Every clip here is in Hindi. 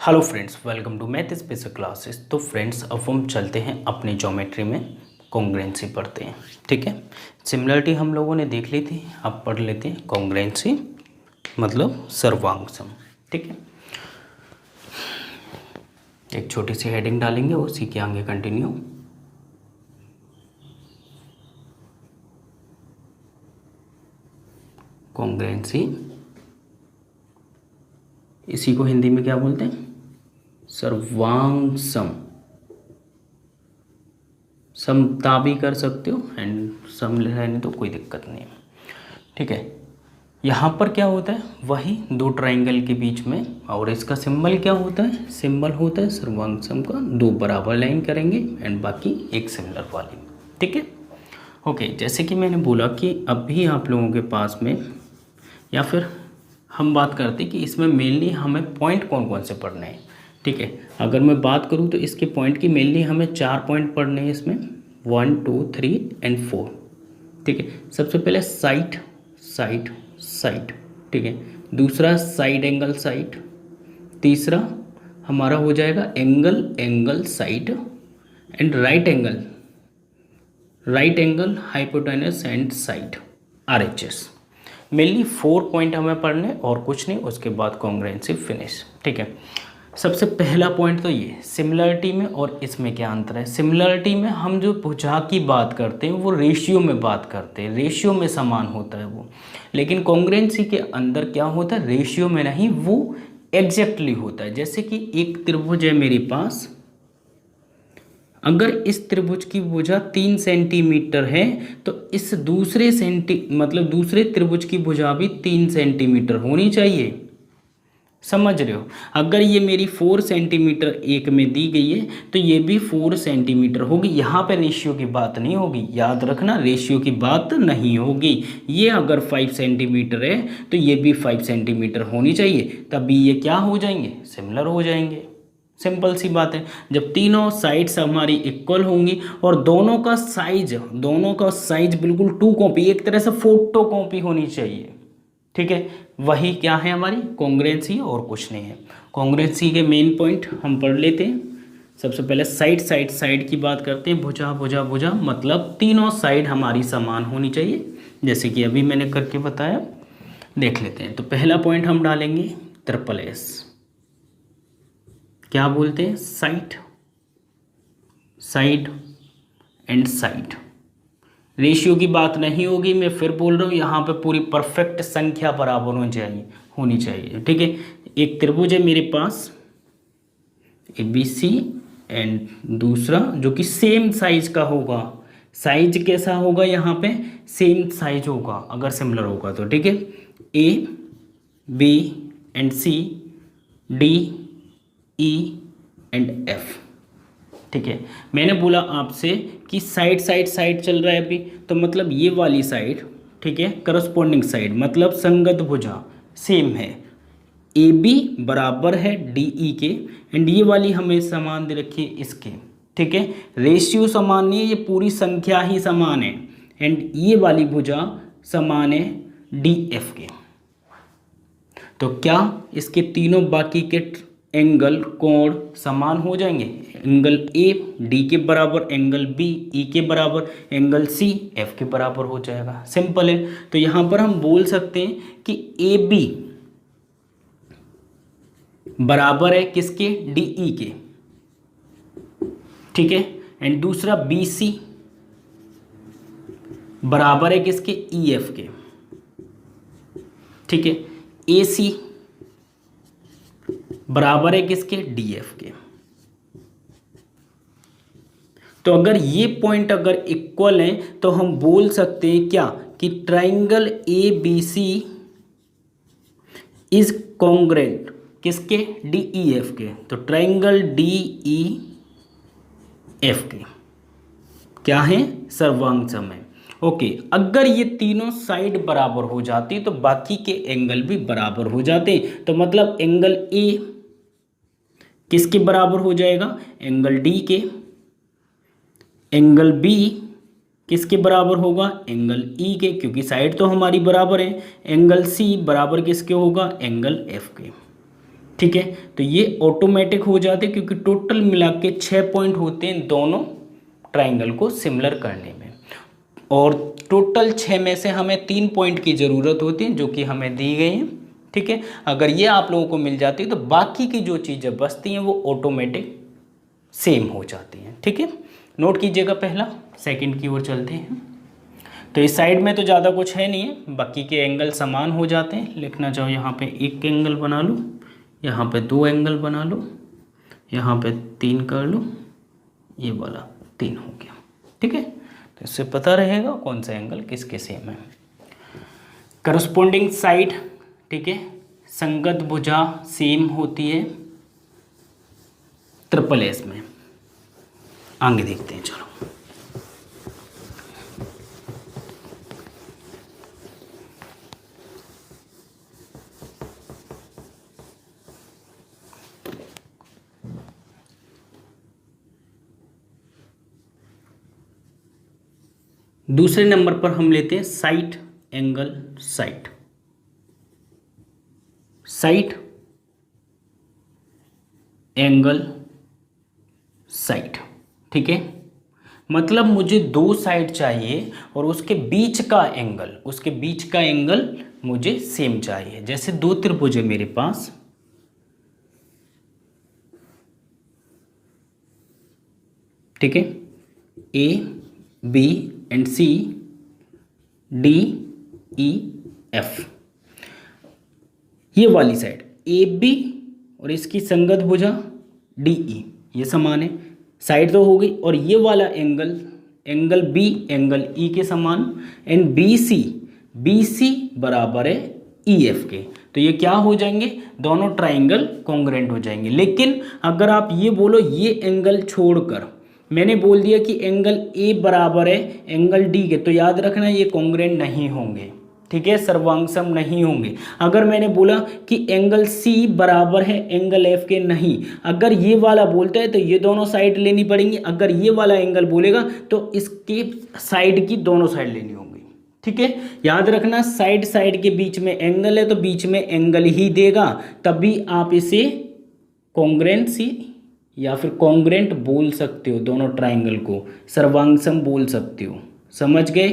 Hello friends, welcome to math special classes. तो फ्रेंड्स, अब हम चलते हैं अपनी ज्योमेट्री में कॉन्ग्रुएंसी पढ़ते हैं। ठीक है, सिमिलरिटी हम लोगों ने देख ली थी, अब पढ़ लेते हैं कॉन्ग्रुएंसी मतलब सर्वांग सम। ठीक है, एक छोटी सी हेडिंग डालेंगे, उसी के आगे कंटिन्यू। कॉन्ग्रुएंसी, इसी को हिंदी में क्या बोलते हैं? सर्वांग सम। समता भी कर सकते हो एंड सम रहने तो कोई दिक्कत नहीं है। ठीक है, यहाँ पर क्या होता है, वही दो ट्राइंगल के बीच में, और इसका सिंबल क्या होता है? सिंबल होता है सर्वांग सम का, दो बराबर लाइन करेंगे एंड बाकी एक सिमिलर वाली। ठीक है, ओके। जैसे कि मैंने बोला कि अभी आप लोगों के पास में, या फिर हम बात करते कि इसमें मेनली हमें पॉइंट कौन कौन से पढ़ने हैं। ठीक है, अगर मैं बात करूं तो इसके पॉइंट की मेनली हमें 4 पॉइंट पढ़ने हैं इसमें, 1 2 3 एंड 4। ठीक है, सबसे पहले साइड साइड साइड। ठीक है, दूसरा साइड एंगल साइड, तीसरा हमारा हो जाएगा angle angle side and right angle hypotenuse and side, RHS। Mainly 4 point हमें पढ़ने और कुछ नहीं, उसके बाद कॉन्ग्रुएंसी फिनिश। ठीक है, सबसे पहला पॉइंट तो ये सिमिलरिटी में और इसमें क्या अंतर है। सिमिलरिटी में हम जो भुजा की बात करते हैं वो रेशियो में बात करते हैं, रेशियो में समान होता है वो। लेकिन कॉन्ग्रुएंसी के अंदर क्या होता है, रेशियो में नहीं, वो एग्जैक्टली होता है। जैसे कि एक त्रिभुज है मेरे पास, अगर इस त्रिभुज की भुजा 3 सेंटीमीटर है तो इस दूसरे दूसरे त्रिभुज की भुजा भी 3 सेंटीमीटर होनी चाहिए। समझ रहे हो? अगर ये मेरी 4 सेंटीमीटर एक में दी गई है तो ये भी 4 सेंटीमीटर होगी। यहाँ पे रेशियो की बात नहीं होगी, याद रखना, रेशियो की बात नहीं होगी। ये अगर 5 सेंटीमीटर है तो ये भी 5 सेंटीमीटर होनी चाहिए, तभी ये क्या हो जाएंगे, सिमिलर हो जाएंगे। सिंपल सी बात है। जब तीनों साइड्स हमारी इक्वल होंगी और दोनों का साइज बिल्कुल 2 कॉपी, एक तरह से फोटो कॉपी होनी चाहिए। ठीक है, वही क्या है हमारी कॉन्ग्रुएंसी, और कुछ नहीं है। कॉन्ग्रुएंसी के मेन पॉइंट हम पढ़ लेते हैं। सबसे पहले साइड की बात करते हैं। भुजा मतलब तीनों साइड हमारी समान होनी चाहिए, जैसे कि अभी मैंने करके बताया। देख लेते हैं, तो पहला पॉइंट हम डालेंगे SSS। क्या बोलते हैं? Side and side. रेशियो की बात नहीं होगी, मैं फिर बोल रहा हूँ, यहाँ पे पूरी परफेक्ट संख्या बराबर होनी चाहिए। ठीक है, एक त्रिभुज है मेरे पास ABC एंड दूसरा जो कि सेम साइज का होगा। साइज कैसा होगा? यहाँ पे सेम साइज होगा अगर सिमिलर होगा तो। ठीक है, A B and C D E and F। ठीक है, मैंने बोला आपसे कि साइड चल रहा है अभी, तो मतलब ये वाली साइड, ठीक है, करस्पॉन्डिंग साइड मतलब संगत भुजा सेम है। AB बराबर है DE के एंड ये वाली हमें समान दे रखी है इसके। ठीक है, रेशियो समान नहीं है, ये पूरी संख्या ही समान है एंड ये वाली भुजा समान है DF के। तो क्या इसके तीनों बाकी के एंगल कोण समान हो जाएंगे? एंगल A D के बराबर, एंगल B E के बराबर, एंगल C F के बराबर हो जाएगा। सिंपल है। तो यहाँ पर हम बोल सकते हैं कि AB बराबर है किसके? DE के। ठीक है, एंड दूसरा BC बराबर है किसके? EF के। ठीक है, AC बराबर है किसके? DF के। तो अगर ये पॉइंट अगर इक्वल हैं तो हम बोल सकते हैं क्या, कि ट्राइंगल ABC इज कॉन्ग्रुएंट किसके? DEF के। तो ट्राइंगल DEF के क्या है? सर्वांग सम है। ओके, अगर ये तीनों साइड बराबर हो जाती तो बाकी के एंगल भी बराबर हो जाते। तो मतलब एंगल A किसके बराबर हो जाएगा? एंगल D के। एंगल B किसके बराबर होगा? एंगल E के, क्योंकि साइड तो हमारी बराबर है। एंगल C बराबर किसके होगा? एंगल F के। ठीक है। तो ये ऑटोमेटिक हो जाते क्योंकि टोटल मिला के 6 पॉइंट होते हैं दोनों ट्राइंगल को सिमिलर करने में, और टोटल 6 में से हमें 3 पॉइंट की ज़रूरत होती है जो कि हमें दी गई हैं। ठीक है, अगर ये आप लोगों को मिल जाती है तो बाकी की जो चीज़ें बचती हैं वो ऑटोमेटिक सेम हो जाती हैं। ठीक है, नोट कीजिएगा। पहला, सेकंड की ओर चलते हैं। तो इस साइड में तो ज़्यादा कुछ है नहीं है, बाकी के एंगल समान हो जाते हैं। लिखना चाहो यहाँ पे एक एंगल बना लो, यहाँ पे 2 एंगल बना लो, यहाँ पे 3 कर लो, ये वाला 3 हो गया। ठीक है, तो इससे पता रहेगा कौन सा एंगल किसके सेम है। करस्पॉन्डिंग साइड, ठीक है, संगत भुजा सेम होती है ट्रिपल एस में। आगे देखते हैं, चलो। दूसरे नंबर पर हम लेते हैं site angle site. Site angle site, ठीक है, मतलब मुझे 2 साइड चाहिए और उसके बीच का एंगल मुझे सेम चाहिए। जैसे 2 त्रिभुज है मेरे पास, ठीक है, A B and C, D E F. ये वाली साइड ए बी और इसकी संगत भुजा डी ई, ये समान है, साइड तो हो गई। और ये वाला एंगल बी एंगल ई के समान, एंड बी सी बराबर है ई एफ के। तो ये क्या हो जाएंगे, दोनों ट्राइंगल कॉन्ग्रुएंट हो जाएंगे। लेकिन अगर आप ये बोलो ये एंगल छोड़कर मैंने बोल दिया कि एंगल ए बराबर है एंगल डी के, तो याद रखना ये कॉन्ग्रुएंट नहीं होंगे। ठीक है, सर्वांगसम नहीं होंगे। अगर मैंने बोला कि एंगल सी बराबर है एंगल एफ के, नहीं, अगर ये वाला बोलता है तो ये दोनों साइड लेनी पड़ेंगी। अगर ये वाला एंगल बोलेगा तो इसके साइड की दोनों साइड लेनी होंगी। ठीक है, याद रखना साइड के बीच में एंगल है तो बीच में एंगल ही देगा, तभी आप इसे कॉन्ग्रुएंसी या फिर कॉन्ग्रुएंट बोल सकते हो। दोनों ट्राइंगल को सर्वांगसम बोल सकते हो। समझ गए?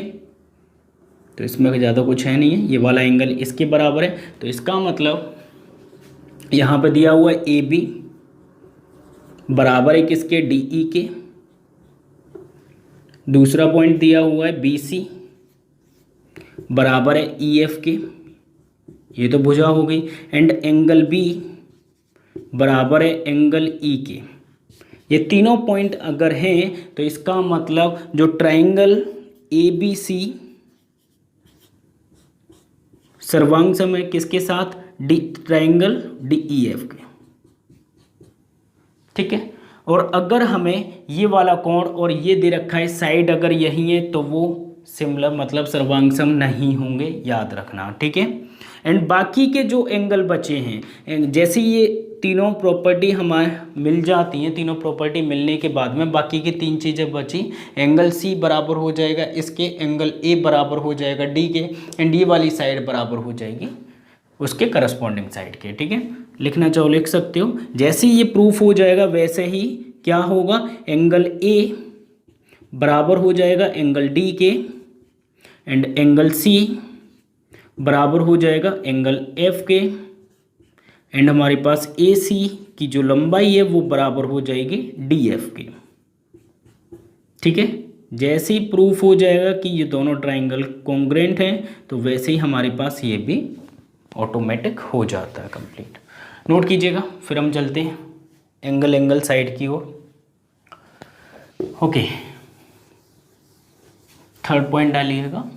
तो इसमें ज़्यादा कुछ है नहीं है। ये वाला एंगल इसके बराबर है, तो इसका मतलब यहाँ पे दिया हुआ है ए बी बराबर है किसके, डी ई के। दूसरा पॉइंट दिया हुआ है बी सी बराबर है ई एफ के, ये तो भुजा हो गई। एंड एंगल बी बराबर है एंगल ई के। ये तीनों पॉइंट अगर हैं तो इसका मतलब जो ट्राइंगल ए बी सी सर्वांगसम है किसके साथ, D triangle D E F के। ठीक है, और अगर हमें ये वाला कोण और ये दे रखा है साइड अगर यही है तो वो सिमिलर मतलब सर्वांगसम नहीं होंगे, याद रखना। ठीक है, एंड बाकी के जो एंगल बचे हैं, जैसे ये तीनों प्रॉपर्टी हमारे मिल जाती हैं, तीनों प्रॉपर्टी मिलने के बाद में बाकी की 3 चीज़ें बची। एंगल सी बराबर हो जाएगा इसके, एंगल ए बराबर हो जाएगा डी के, एंड ये वाली साइड बराबर हो जाएगी उसके करस्पॉन्डिंग साइड के। ठीक है, लिखना चाहो लिख सकते हो। जैसे ये प्रूफ हो जाएगा वैसे ही क्या होगा, एंगल ए बराबर हो जाएगा एंगल डी के, एंड एंगल सी बराबर हो जाएगा एंगल एफ के, एंड हमारे पास ए सी की जो लंबाई है वो बराबर हो जाएगी डी एफ के। ठीक है, जैसे ही प्रूफ हो जाएगा कि ये दोनों ट्राइंगल कॉन्ग्रुएंट हैं तो वैसे ही हमारे पास ये भी ऑटोमेटिक हो जाता है कंप्लीट। नोट कीजिएगा, फिर हम चलते हैं एंगल साइड की ओर। ओके, थर्ड पॉइंट डालिएगा।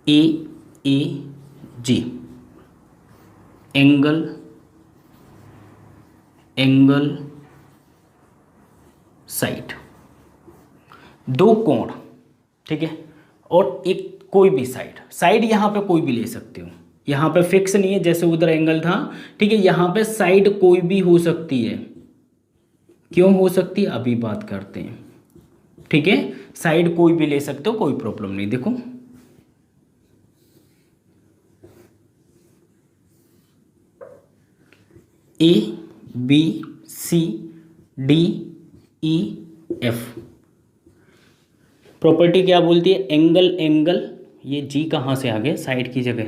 ए ए जी एंगल साइड, 2 कोण। ठीक है, और एक कोई भी साइड यहाँ पे कोई भी ले सकते हो। यहाँ पे फिक्स नहीं है जैसे उधर एंगल था, ठीक है। यहाँ पे साइड कोई भी हो सकती है, क्यों हो सकती है अभी बात करते हैं, ठीक है। साइड कोई भी ले सकते हो, कोई प्रॉब्लम नहीं। देखो A B C D E F, property क्या बोलती है, एंगल एंगल, ये जी कहाँ से आ गया साइड की जगह,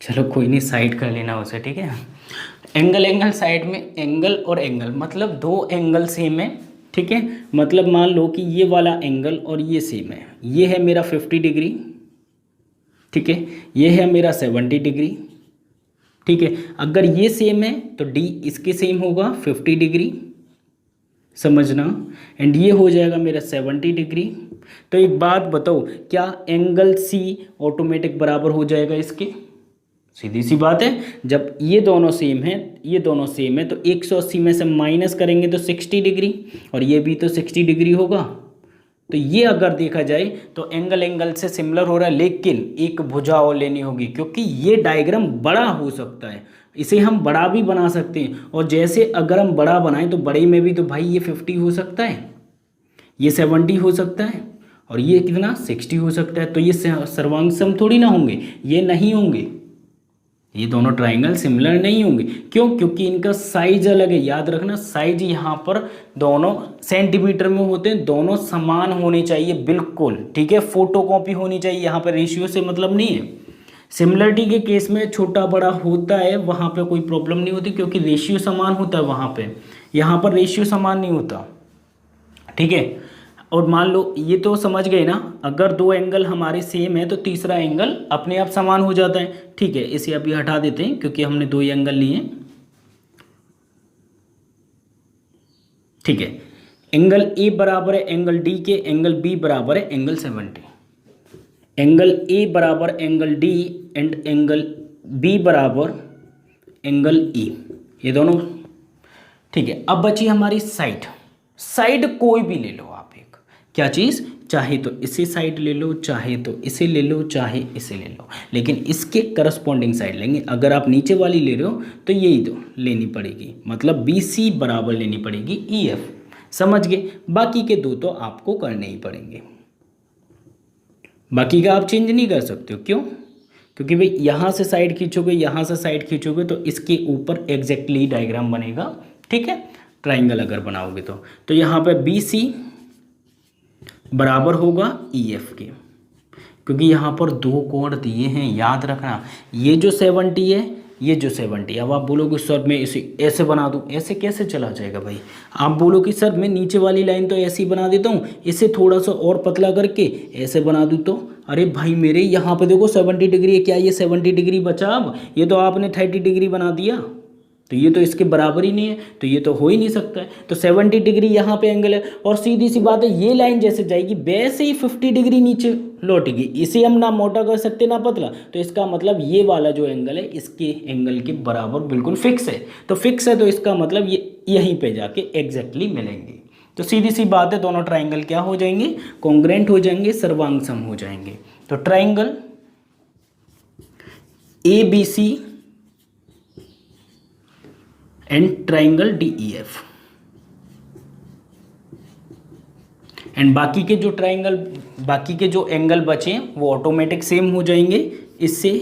चलो कोई नहीं, साइड कर लेना उसे, ठीक है। एंगल एंगल, साइड में एंगल और एंगल, मतलब दो एंगल सेम है, ठीक है। मतलब मान लो कि ये वाला एंगल और ये सेम है, ये है मेरा 50 डिग्री, ठीक है, ये है मेरा 70 डिग्री, ठीक है। अगर ये सेम है तो डी इसके सेम होगा 50 डिग्री, समझना। एंड ये हो जाएगा मेरा 70 डिग्री। तो एक बात बताओ, क्या एंगल सी ऑटोमेटिक बराबर हो जाएगा इसके? सीधी सी बात है, जब ये दोनों सेम है, ये दोनों सेम है, तो 180 में से माइनस करेंगे तो 60 डिग्री, और ये भी तो 60 डिग्री होगा। तो ये अगर देखा जाए तो एंगल एंगल से सिमिलर हो रहा है, लेकिन एक भुजा और लेनी होगी, क्योंकि ये डायग्राम बड़ा हो सकता है, इसे हम बड़ा भी बना सकते हैं। और जैसे अगर हम बड़ा बनाएं तो बड़े में भी तो भाई ये 50 हो सकता है, ये 70 हो सकता है, और ये कितना 60 हो सकता है। तो ये सर्वांग सम थोड़ी ना होंगे, ये नहीं होंगे, ये दोनों ट्राइंगल सिमिलर नहीं होंगे। क्यों? क्योंकि इनका साइज अलग है। याद रखना, साइज यहाँ पर दोनों सेंटीमीटर में होते हैं, दोनों समान होने चाहिए बिल्कुल, ठीक है। फोटोकॉपी होनी चाहिए, यहाँ पर रेशियो से मतलब नहीं है। सिमिलरिटी के केस में छोटा बड़ा होता है, वहाँ पे कोई प्रॉब्लम नहीं होती, क्योंकि रेशियो समान होता है वहाँ पे, यहाँ पर रेशियो समान नहीं होता, ठीक है। और मान लो ये तो समझ गए ना, अगर दो एंगल हमारे सेम है तो तीसरा एंगल अपने आप समान हो जाता है, ठीक है। इसे अभी हटा देते हैं क्योंकि हमने दो एंगल लिए, ठीक है। एंगल ए बराबर है एंगल डी के, एंगल बी बराबर है एंगल 70। एंगल ए बराबर angle D and angle B बराबर एंगल ई, ये दोनों, ठीक है। अब बची हमारी साइड, साइड कोई भी ले लो आप, एक क्या चीज़, चाहे तो इसे साइड ले लो, चाहे तो इसे ले लो, चाहे इसे ले लो, लेकिन इसके करस्पॉन्डिंग साइड लेंगे। अगर आप नीचे वाली ले रहे हो तो यही तो लेनी पड़ेगी, मतलब बी सी बराबर लेनी पड़ेगी ई एफ, समझ गए। बाकी के दो तो आपको करने ही पड़ेंगे, बाकी का आप चेंज नहीं कर सकते हो। क्यों? क्योंकि भाई यहाँ से साइड खींचोगे, यहाँ से साइड खींचोगे तो इसके ऊपर एग्जैक्टली डायग्राम बनेगा, ठीक है। ट्राइंगल अगर बनाओगे तो यहाँ पे बी सी बराबर होगा ई एफ के, क्योंकि यहाँ पर दो कोण दिए हैं, याद रखना। ये जो 70 है, ये जो 70। अब आप बोलोगे सर मैं इसे ऐसे बना दूँ, ऐसे कैसे चला जाएगा भाई? आप बोलो कि सर मैं नीचे वाली लाइन तो ऐसे ही बना देता हूँ, इसे थोड़ा सा और पतला करके ऐसे बना दूँ तो, अरे भाई मेरे यहाँ पे देखो 70 डिग्री है, क्या ये 70 डिग्री बचा? अब ये तो आपने 30 डिग्री बना दिया, तो ये तो इसके बराबर ही नहीं है, तो ये तो हो ही नहीं सकता है। तो 70 डिग्री यहाँ पे एंगल है, और सीधी सी बात है ये लाइन जैसे जाएगी वैसे ही 50 डिग्री नीचे लौटेगी। इसे हम ना मोटा कर सकते ना पतला, तो इसका मतलब ये वाला जो एंगल है इसके एंगल के बराबर बिल्कुल फिक्स है। तो फिक्स है तो इसका मतलब ये यहीं पे जाके एग्जैक्टली मिलेंगे। तो सीधी सी बात है, दोनों ट्राइंगल क्या हो जाएंगे, कॉन्ग्रेंट हो जाएंगे, सर्वांग सम हो जाएंगे। तो triangle A B C and triangle D E F, and बाकी के जो ट्राइंगल, बाकी के जो एंगल बचे वो ऑटोमेटिक सेम हो जाएंगे इससे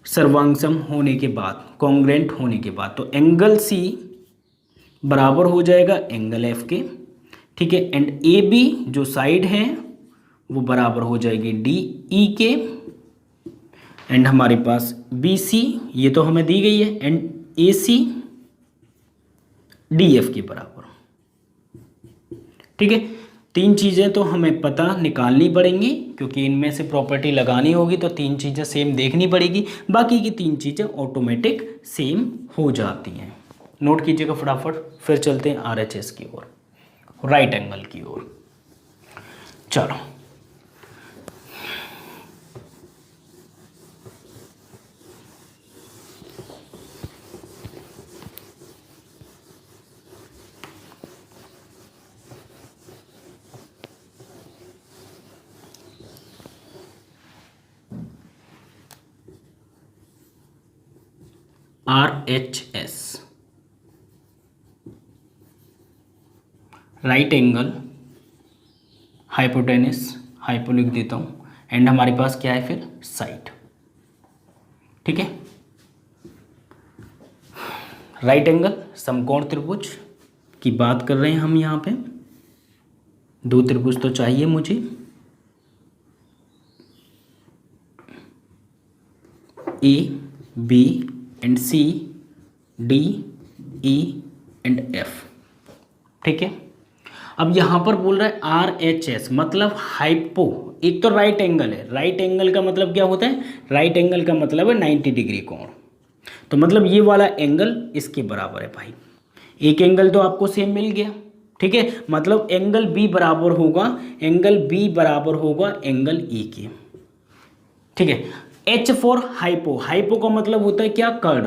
सर्वांग सम होने के बाद, कॉन्ग्रेंट होने के बाद। तो एंगल सी बराबर हो जाएगा एंगल एफ के, ठीक है। एंड ए बी जो साइड है वो बराबर हो जाएगी डी ई के, एंड हमारे पास बी सी ये तो हमें दी गई है, and A C D F के बराबर, ठीक है। तीन चीज़ें तो हमें पता निकालनी पड़ेंगी, क्योंकि इनमें से प्रॉपर्टी लगानी होगी तो तीन चीज़ें सेम देखनी पड़ेगी, बाकी की तीन चीज़ें ऑटोमेटिक सेम हो जाती हैं। नोट कीजिएगा फटाफट, फिर चलते हैं आरएचएस की ओर, राइट एंगल की ओर। चलो RHS, right angle, hypotenuse, hypo लिख देता हूँ, एंड हमारे पास क्या है फिर साइड। ठीक है, राइट एंगल समकोण त्रिभुज की बात कर रहे हैं हम यहाँ पे। दो त्रिभुज तो चाहिए मुझे, A B and C, D E and F. ठीक है, अब यहाँ पर बोल रहा है RHS मतलब हाइपो, एक तो राइट एंगल है, राइट एंगल का मतलब क्या होता है, राइट एंगल का मतलब है 90 डिग्री कोण, तो मतलब ये वाला एंगल इसके बराबर है भाई। एक एंगल तो आपको सेम मिल गया। ठीक है, मतलब एंगल B बराबर होगा, एंगल B बराबर होगा एंगल E के। ठीक है, H फॉर हाइपो, हाइपो का मतलब होता है क्या, कर्ड,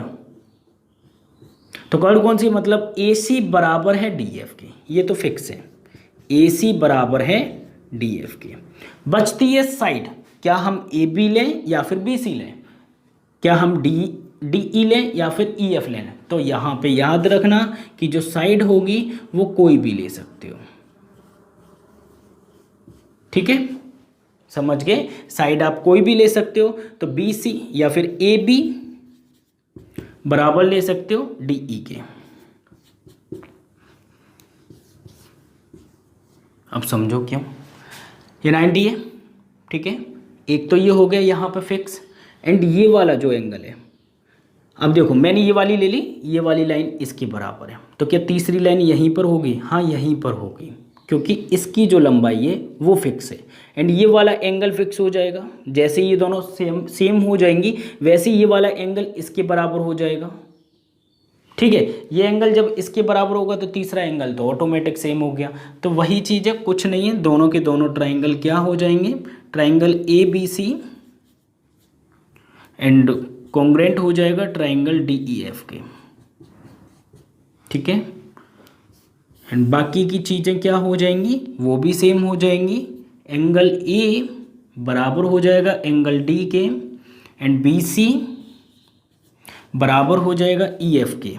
तो कर्ड कौन सी, मतलब AC बराबर है DF के, ये तो फिक्स है, AC बराबर है DF के। बचती है साइड, क्या हम AB लें या फिर BC लें, क्या हम DE लें या फिर EF लें, तो यहाँ पे याद रखना कि जो साइड होगी वो कोई भी ले सकते हो। ठीक है, समझ गए, साइड आप कोई भी ले सकते हो, तो BC या फिर AB बराबर ले सकते हो DE के। अब समझो क्यों, ये 90 है। ठीक है, एक तो ये हो गया यहाँ पे फिक्स, एंड ये वाला जो एंगल है, अब देखो मैंने ये वाली ले ली, ये वाली लाइन इसके बराबर है, तो क्या तीसरी लाइन यहीं पर होगी, हाँ यहीं पर होगी, क्योंकि इसकी जो लंबाई है वो फिक्स है, एंड ये वाला एंगल फिक्स हो जाएगा। जैसे ये दोनों सेम हो जाएंगी वैसे ये वाला एंगल इसके बराबर हो जाएगा। ठीक है, ये एंगल जब इसके बराबर होगा तो तीसरा एंगल तो ऑटोमेटिक सेम हो गया। तो वही चीज़ है, कुछ नहीं है, दोनों के दोनों ट्राइंगल क्या हो जाएंगे, ट्राइंगल ABC एंड कॉन्ग्रेंट हो जाएगा ट्राइंगल DEF के। ठीक है, एंड बाकी की चीज़ें क्या हो जाएंगी, वो भी सेम हो जाएंगी। एंगल A बराबर हो जाएगा एंगल D के, एंड BC बराबर हो जाएगा EF के।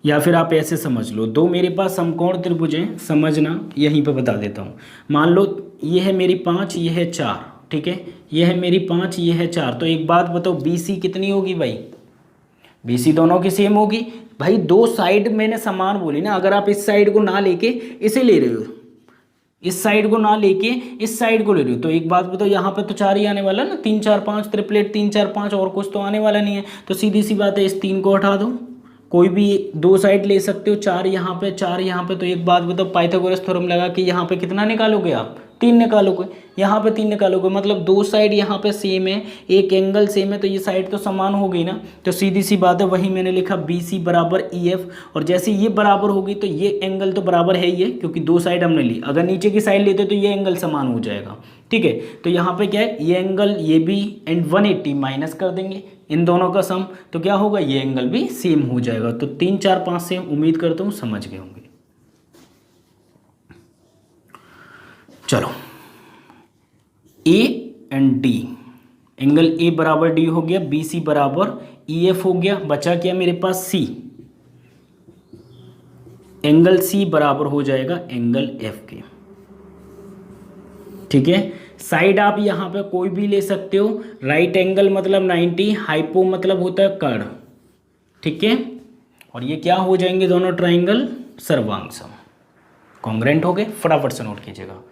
या फिर आप ऐसे समझ लो, दो मेरे पास समकोण त्रिभुज हैं, समझना यहीं पे बता देता हूँ। मान लो ये है मेरी 5, ये है 4, ठीक है, ये है मेरी 5, ये है 4, तो एक बात बताओ BC कितनी होगी भाई, BC दोनों की सेम होगी भाई। दो साइड मैंने समान बोली ना, अगर आप इस साइड को ना लेके इसे ले रहे हो, इस साइड को ना लेके इस साइड को ले रहे हो, तो एक बात बताओ यहाँ पे तो 4 ही आने वाला ना, 3 4 5 ट्रिपलेट, 3 4 5 और कुछ तो आने वाला नहीं है, तो सीधी सी बात है इस 3 को हटा दो, कोई भी दो साइड ले सकते हो, 4 यहाँ पे 4 यहाँ पे। तो एक बात बताओ, पाइथागोरस थ्योरम लगा कि यहाँ पे कितना निकालोगे आप, 3 निकालोगे, यहाँ पे 3 निकालोगे, मतलब दो साइड यहाँ पे सेम है, एक एंगल सेम है, तो ये साइड तो समान हो गई ना। तो सीधी सी बात है, वही मैंने लिखा BC बराबर EF, और जैसे ये बराबर होगी तो ये एंगल तो बराबर है ही है, क्योंकि दो साइड हमने ली, अगर नीचे की साइड लेते तो ये एंगल समान हो जाएगा। ठीक है, तो यहाँ पे क्या है, ये एंगल ये भी एंड 180 माइनस कर देंगे इन दोनों का सम, तो क्या होगा, ये एंगल भी सेम हो जाएगा। तो 3 4 5 से उम्मीद करता हूँ समझ गए होंगे। चलो, A and D, angle A बराबर D हो गया, BC बराबर EF हो गया, बचा क्या मेरे पास C, एंगल C बराबर हो जाएगा एंगल F के। ठीक है, साइड आप यहाँ पे कोई भी ले सकते हो, राइट एंगल मतलब 90, हाइपो मतलब होता है कर्ड। ठीक है, और ये क्या हो जाएंगे दोनों ट्राइंगल, सर्वांग सम, कॉन्ग्रेंट हो गए। फटाफट से नोट कीजिएगा,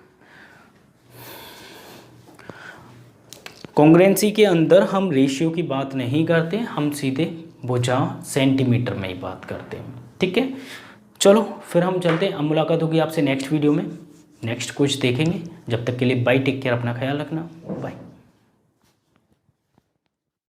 कॉन्ग्रेंसी के अंदर हम रेशियो की बात नहीं करते, हम सीधे भुजा सेंटीमीटर में ही बात करते हैं। ठीक है, चलो फिर हम चलते हैं, अब मुलाकात होगी आपसे नेक्स्ट वीडियो में, नेक्स्ट कुछ देखेंगे। जब तक के लिए बाय, टेक केयर, अपना ख्याल रखना, बाय।